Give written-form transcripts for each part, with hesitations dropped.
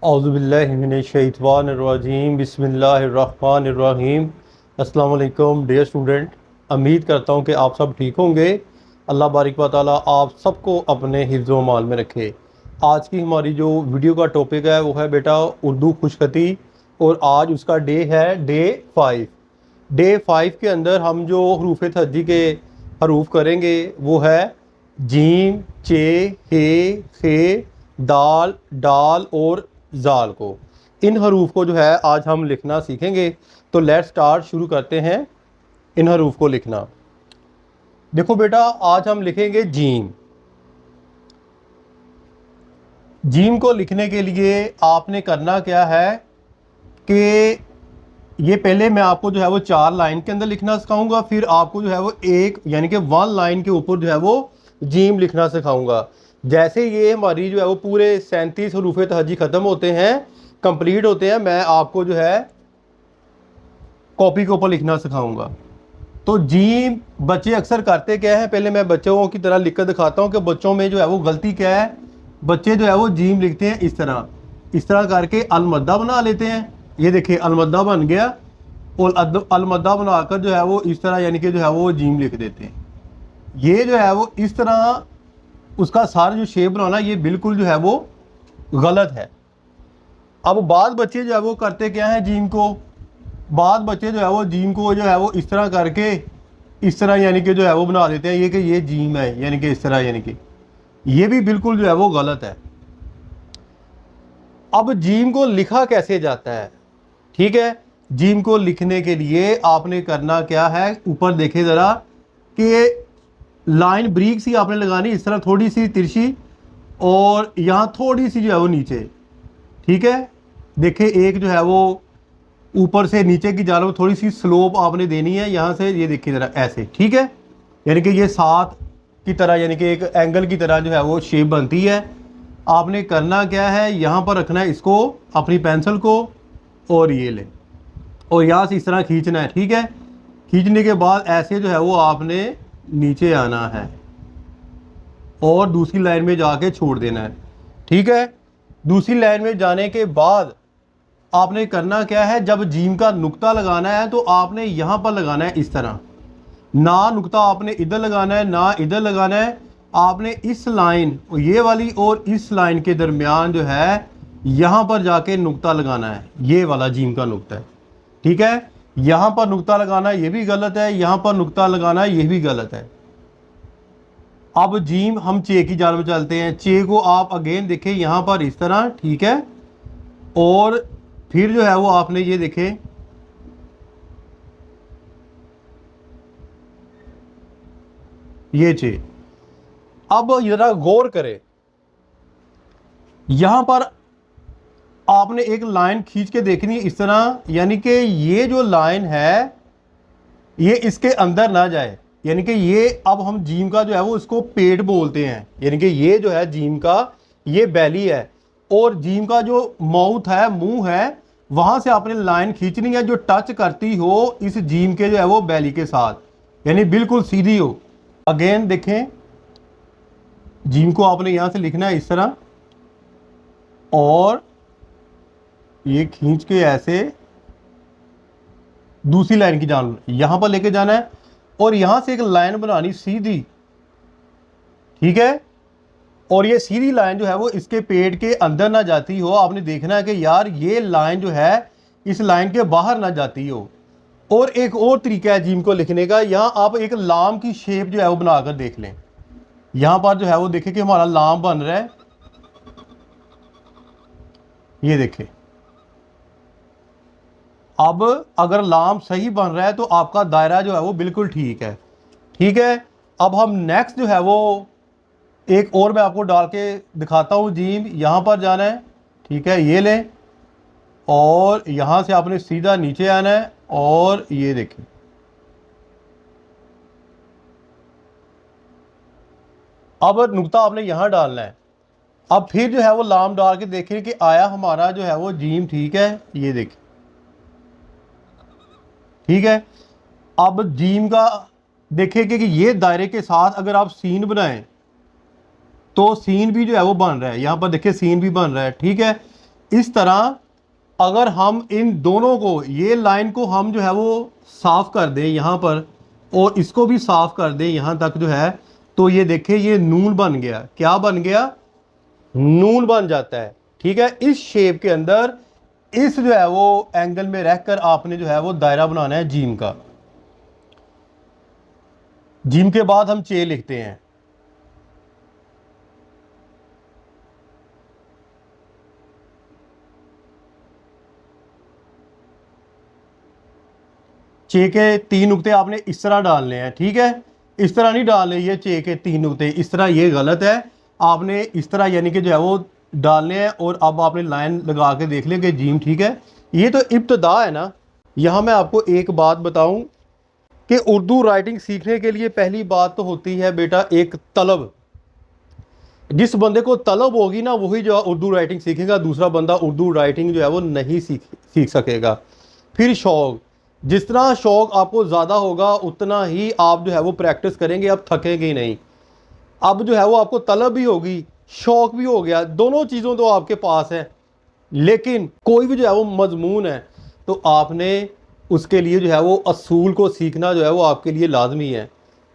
औज़ुबिल्लाहिमिनश्शैतानिर्रजीम बिस्मिल्लाहिर्रहमानिर्रहीम। अस्सलाम वालेकुम डियर स्टूडेंट, उम्मीद करता हूँ कि आप सब ठीक होंगे। अल्लाह बारिक व तआला आप सबको अपने हिफ्ज़ व मान में रखे। आज की हमारी जो वीडियो का टॉपिक है वो है बेटा उर्दू खुशखती, और आज उसका डे है डे 5। डे 5 के अंदर हम जो हरूफ तहज्जी के हरूफ करेंगे वो है जीम, चे, हे, खे, दाल, डाल और जाल को। इन हरूफ को जो है आज हम लिखना सीखेंगे। तो लेट्स स्टार्ट, शुरू करते हैं इन हरूफ को लिखना। देखो बेटा, आज हम लिखेंगे जीम। जीम को लिखने के लिए आपने करना क्या है कि ये पहले मैं आपको जो है वो 4 लाइन के अंदर लिखना सिखाऊंगा, फिर आपको जो है वो एक यानी कि 1 लाइन के ऊपर जो है वो जीम लिखना सिखाऊंगा। जैसे ये हमारी जो है वो पूरे 37 हरूफ तहज्जी ख़त्म होते हैं, कंप्लीट होते हैं, मैं आपको जो है कॉपी के ऊपर लिखना सिखाऊंगा। तो जीम बच्चे अक्सर करते क्या है, पहले मैं बच्चों की तरह लिख कर दिखाता हूँ कि बच्चों में जो है वो गलती क्या है। बच्चे जो है वो जीम लिखते हैं इस तरह करके अलमद्दा बना लेते हैं। ये देखिए अलमद्दा बन गया, और अलमद्दा बनाकर जो है वो इस तरह यानी कि जो है वो जीम लिख देते हैं। ये जो है वो इस तरह उसका सारा जो शेप बनाना, ये बिल्कुल जो है वो गलत है। अब बाद बच्चे जो है वो करते क्या है जीम को, बाद बच्चे जो है वो जीम को जो है वो इस तरह करके इस तरह यानी कि जो है वो बना देते हैं ये कि ये जीम है, यानी कि इस तरह, यानी कि ये भी बिल्कुल जो है वो गलत है। अब जीम को लिखा कैसे जाता है, ठीक है। जीम को लिखने के लिए आपने करना क्या है, ऊपर देखे ज़रा कि लाइन ब्रीक सी आपने लगानी, इस तरह थोड़ी सी तिरछी, और यहाँ थोड़ी सी जो है वो नीचे, ठीक है। देखे एक जो है वो ऊपर से नीचे की जानब थोड़ी सी स्लोप आपने देनी है यहाँ से, ये देखिए ज़रा ऐसे, ठीक है। यानी कि ये 7 की तरह यानी कि एक एंगल की तरह जो है वो शेप बनती है। आपने करना क्या है, यहाँ पर रखना है इसको, अपनी पेंसिल को, और ये ले, और यहाँ से इस तरह खींचना है, ठीक है। खींचने के बाद ऐसे जो है वो आपने नीचे आना है और दूसरी लाइन में जाके छोड़ देना है, ठीक है। दूसरी लाइन में जाने के बाद आपने करना क्या है, जब जीम का नुक्ता लगाना है तो आपने यहाँ पर लगाना है इस तरह, ना नुक्ता आपने इधर लगाना है ना इधर लगाना है। आपने इस लाइन, ये वाली और इस लाइन के दरमियान जो है यहाँ पर जाके नुक्ता लगाना है, ये वाला जीम का नुक्ता है, ठीक है। यहाँ पर नुक्ता लगाना ये भी गलत है, यहाँ पर नुक्ता लगाना ये भी गलत है। अब जीम हम चे की जानब चलते हैं। चे को आप अगेन देखें यहाँ पर इस तरह, ठीक है, और फिर जो है वो आपने ये देखें ये चे। अब जरा गौर करें, यहां पर आपने एक लाइन खींच के देखनी है इस तरह, यानी कि ये जो लाइन है ये इसके अंदर ना जाए, यानी कि ये अब हम जीम का जो है वो इसको पेट बोलते हैं, यानी कि ये जो है जीम का ये बैली है, और जीम का जो माउथ है, मुंह है, वहां से आपने लाइन खींचनी है जो टच करती हो इस जीम के जो है वो बैली के साथ, यानी बिल्कुल सीधी हो। अगेन देखें, जीम को आपने यहां से लिखना है इस तरह, और ये खींच के ऐसे दूसरी लाइन की जान यहां पर लेके जाना है, और यहां से एक लाइन बनानी सीधी, ठीक है। और ये सीधी लाइन जो है वो इसके पेट के अंदर ना जाती हो, आपने देखना है कि यार ये लाइन जो है इस लाइन के बाहर ना जाती हो। और एक और तरीका है जीम को लिखने का, यहां आप एक लाम की शेप जो है वो बनाकर देख लें। यहां पर जो है वो देखें कि हमारा लाम बन रहा है, ये देखें। अब अगर लाम सही बन रहा है तो आपका दायरा जो है वो बिल्कुल ठीक है, ठीक है। अब हम नेक्स्ट जो है वो एक और मैं आपको डाल के दिखाता हूँ जीम। यहाँ पर जाना है, ठीक है, ये लें, और यहाँ से आपने सीधा नीचे आना है, और ये देखें अब नुक्ता आपने यहाँ डालना है। अब फिर जो है वो लाम डाल के देखें कि आया हमारा जो है वो जीम, ठीक है, ये देखें, ठीक है। अब जीम का देखें कि ये दायरे के साथ अगर आप सीन बनाएं तो सीन भी जो है वो बन रहा है, यहाँ पर देखिए सीन भी बन रहा है, ठीक है। इस तरह अगर हम इन दोनों को, ये लाइन को हम जो है वो साफ़ कर दें यहाँ पर, और इसको भी साफ़ कर दें यहाँ तक जो है, तो ये देखिए ये नून बन गया। क्या बन गया? नून बन जाता है। ठीक है, इस शेप के अंदर इस जो है वो एंगल में रहकर आपने जो है वो दायरा बनाना है जीम का। जीम के बाद हम चे लिखते हैं। चे के 3 नुक्ते आपने इस तरह डालने हैं। ठीक है, इस तरह नहीं डालने, ये चे के 3 नुक्ते इस तरह, ये गलत है। आपने इस तरह यानी कि जो है वो डालने हैं। और अब आपने लाइन लगा के देख लें कि जीम ठीक है। ये तो इब्तदा है ना। यहाँ मैं आपको एक बात बताऊं कि उर्दू राइटिंग सीखने के लिए पहली बात तो होती है बेटा एक तलब। जिस बंदे को तलब होगी ना वही जो है उर्दू राइटिंग सीखेगा, दूसरा बंदा उर्दू राइटिंग जो है वो नहीं सीख सकेगा। फिर शौक़, जिस तरह शौक़ आपको ज़्यादा होगा उतना ही आप जो है वो प्रैक्टिस करेंगे, अब थकेंगे ही नहीं। अब जो है वो आपको तलब भी होगी, शौक़ भी हो गया, दोनों चीज़ों तो आपके पास है। लेकिन कोई भी जो है वो मजमून है तो आपने उसके लिए जो है वो असूल को सीखना जो है वो आपके लिए लाजमी है।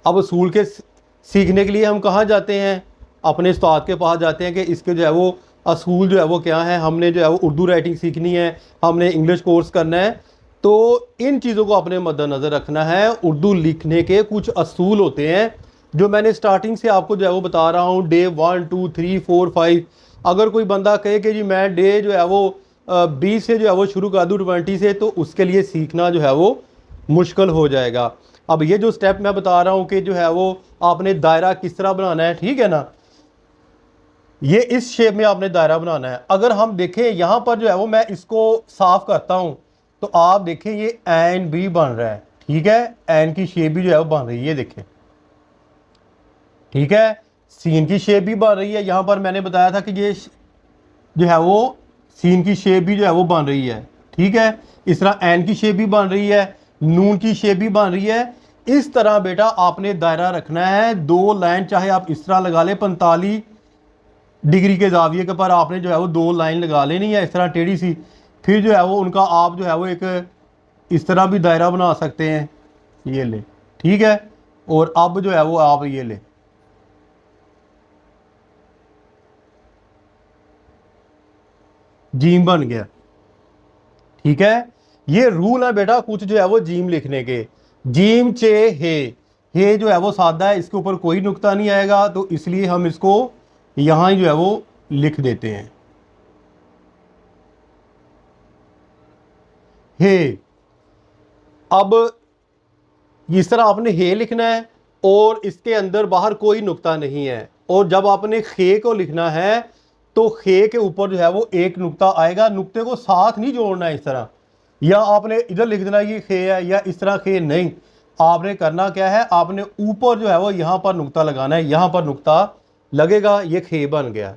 अब असूल के सीखने के लिए हम कहाँ जाते हैं? अपने उस्ताद के पास जाते हैं कि इसके जो है वो असूल जो है वो क्या है। हमने जो है वो उर्दू राइटिंग सीखनी है, हमने इंग्लिश कोर्स करना है, तो इन चीज़ों को अपने मद्देनज़र रखना है। उर्दू लिखने के कुछ असूल होते हैं जो मैंने स्टार्टिंग से आपको जो है वो बता रहा हूँ। डे 1 2 3 4 5। अगर कोई बंदा कहे कि जी मैं डे जो है वो 20 से जो है वो शुरू कर दूँ 20 से, तो उसके लिए सीखना जो है वो मुश्किल हो जाएगा। अब ये जो स्टेप मैं बता रहा हूँ कि जो है वो आपने दायरा किस तरह बनाना है, ठीक है ना, ये इस शेप में आपने दायरा बनाना है। अगर हम देखें यहाँ पर जो है वो मैं इसको साफ करता हूँ तो आप देखें ये एन भी बन रहा है। ठीक है, एन की शेप भी जो है वो बन रही है, ये देखें। ठीक है, सीन की शेप भी बन रही है। यहाँ पर मैंने बताया था कि ये जो है वो सीन की शेप भी जो है वो बन रही है। ठीक है, इस तरह एन की शेप भी बन रही है, नून की शेप भी बन रही है। इस तरह बेटा आपने दायरा रखना है। 2 लाइन चाहे आप इस तरह लगा ले 45 डिग्री के जाविये के पर आपने जो है वो 2 लाइन लगा लेनी है इस तरह टेढ़ी सी। फिर जो है वो उनका आप जो है वो एक इस तरह भी दायरा बना सकते हैं, ये ले। ठीक है, और अब जो है वो आप ये ले, जीम बन गया। ठीक है, ये रूल है बेटा कुछ जो है वो जीम लिखने के। जीम चे हे जो है वो सादा है, इसके ऊपर कोई नुक्ता नहीं आएगा, तो इसलिए हम इसको यहां ही जो है वो लिख देते हैं हे। अब इस तरह आपने हे लिखना है और इसके अंदर बाहर कोई नुक्ता नहीं है। और जब आपने खे को लिखना है तो खे के ऊपर जो है वो एक नुक्ता आएगा। नुक्ते को साथ नहीं जोड़ना है इस तरह, या आपने इधर लिख देना ये खे है या इस तरह खे नहीं। आपने करना क्या है, आपने ऊपर जो है वो यहाँ पर नुक्ता लगाना है, यहाँ पर नुक्ता लगेगा, ये खे बन गया।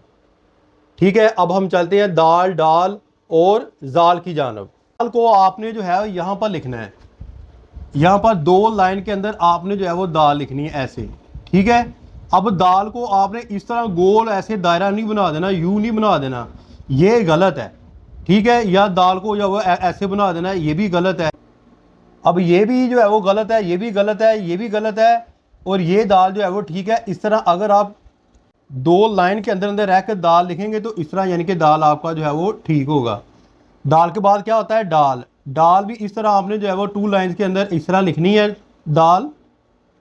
ठीक है, अब हम चलते हैं दाल डाल और जाल की जानब। दाल को आपने जो है यहाँ पर लिखना है, यहाँ पर 2 लाइन के अंदर आपने जो है वो दाल लिखनी है ऐसे। ठीक है, अब दाल को आपने इस तरह गोल ऐसे दायरा नहीं बना देना, यू नहीं बना देना, ये गलत है। ठीक है, या दाल को जो वो ऐसे बना देना, ये भी गलत है। अब ये भी जो है वो गलत है, ये भी गलत है, ये भी गलत है, और ये दाल जो है वो ठीक है। इस तरह अगर आप 2 लाइन के अंदर अंदर रह कर दाल लिखेंगे तो इस तरह यानी कि दाल आपका जो है वो ठीक होगा। दाल के बाद क्या होता है डाल। डाल भी इस तरह आपने जो है वो 2 लाइन के अंदर इस तरह लिखनी है दाल।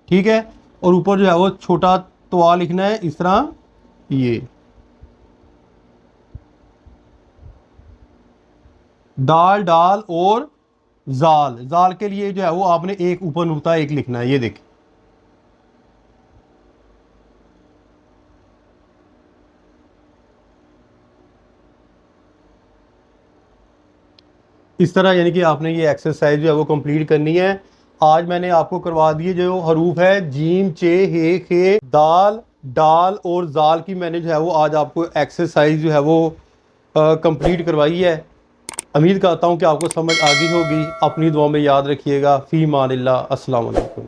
ठीक है, और ऊपर जो है वो छोटा तवा लिखना है इस तरह, ये दाल डाल और जाल। जाल के लिए जो है वो आपने एक ऊपर नुक्ता एक लिखना है, ये देखिए। इस तरह यानी कि आपने ये एक्सरसाइज जो है वो कंप्लीट करनी है। आज मैंने आपको करवा दिए जो हरूफ है जीम चे हे खे दाल डाल और जाल की, मैंने जो है वो आज आपको एक्सरसाइज जो है वो कंप्लीट करवाई है। उम्मीद करता हूँ कि आपको समझ आ गई होगी। अपनी दुआ में याद रखिएगा। फ़ी मानिल्लाह। अस्सलाम वालेकुम।